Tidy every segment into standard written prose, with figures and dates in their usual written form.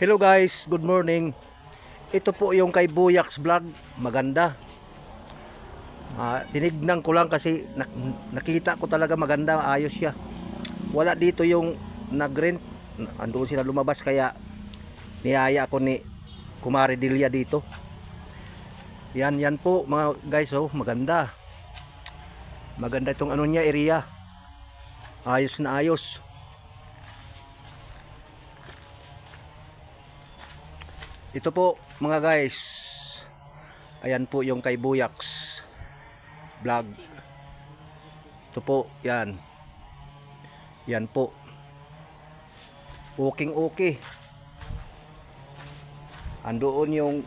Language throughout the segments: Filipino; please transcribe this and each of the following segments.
Hello guys, good morning. Ito po yung kay Buyaks Vlog. Maganda. Tinignan ko lang kasi nakita ko talaga maganda, ayos siya. Wala dito yung nag-rent. Andoon sila lumabas kaya niyaya ako ni Kumare Delia dito. Yan po mga guys, oh, maganda. Maganda itong ano niya, area. Ayos na ayos. Ito po mga guys. Ayan po yung kay Buyaks Vlog. Ito po, yan. Yan po. Okay. Andoon yung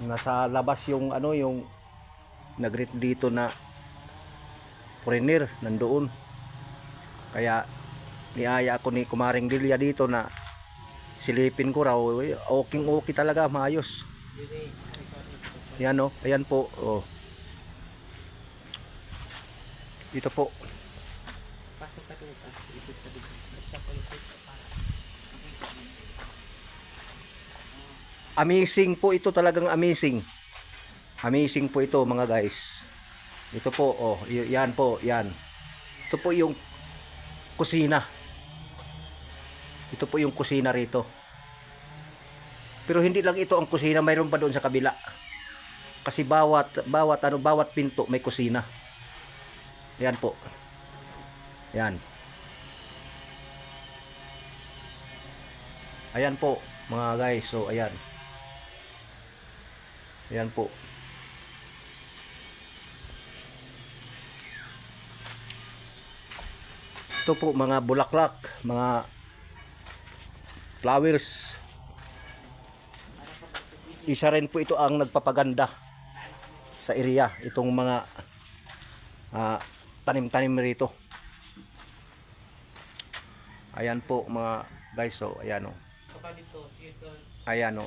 nasa labas yung ano, yung nag-rent dito na foreigner nandoon. Kaya niaya ako ni Kumaring Delia dito na silipin ko raw. Okay talaga, maayos. Yan, oh, ayan po, oh. Ito po. Amazing po ito, talagang amazing. Amazing po ito mga guys. Ito po, oh, yan po, yan. Ito po yung kusina. Ito po yung kusina rito. Pero hindi lang ito ang kusina, mayroon pa doon sa kabila. Kasi bawat pinto may kusina. Yan po. Yan. Ayan po mga guys. So ayan. Ayan po. Ito po mga bulaklak, mga flowers. Isa rin po ito ang nagpapaganda sa area. Itong mga tanim-tanim rito. Ayan po mga guys. So ayan, oh. Ayan, oh.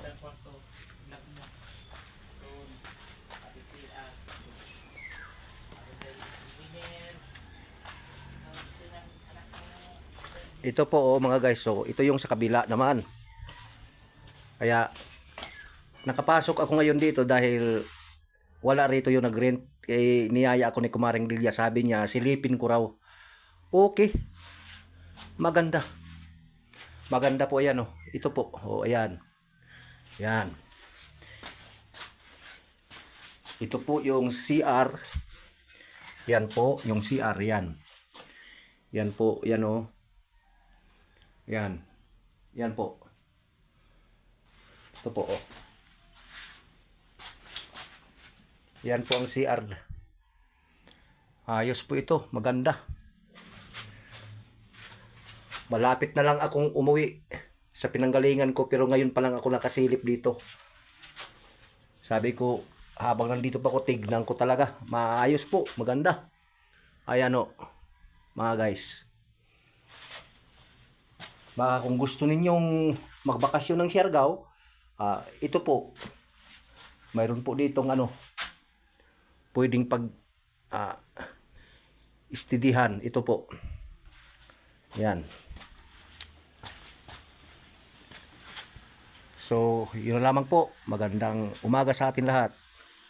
Ito po, oh, mga guys. So ito yung sa kabila naman. Kaya nakapasok ako ngayon dito dahil wala rito yung nag-rent. Niyaya ako ni Kumaring Delia. Sabi niya silipin ko raw. Okay. Maganda. Maganda po yan, oh. Ito po, oh, ayan. Yan. Ito po yung CR. Yan po yung CR, yan. Yan po, yan, oh. Yan. Yan po. Ito po, oh. Yan po ang CR. Ayos po ito, maganda. Malapit na lang akong umuwi sa pinanggalingan ko, pero ngayon pa lang ako nakasilip dito. Sabi ko, habang nandito pa ako, tignan ko talaga. Maayos po, maganda. Ayan, oh, mga guys. Baka kung gusto ninyong magbakasyon ng Siargao, ito po, mayroon po ditong ano, pwedeng pag istidihan. Ito po, yan. So yun lamang po. Magandang umaga sa atin lahat.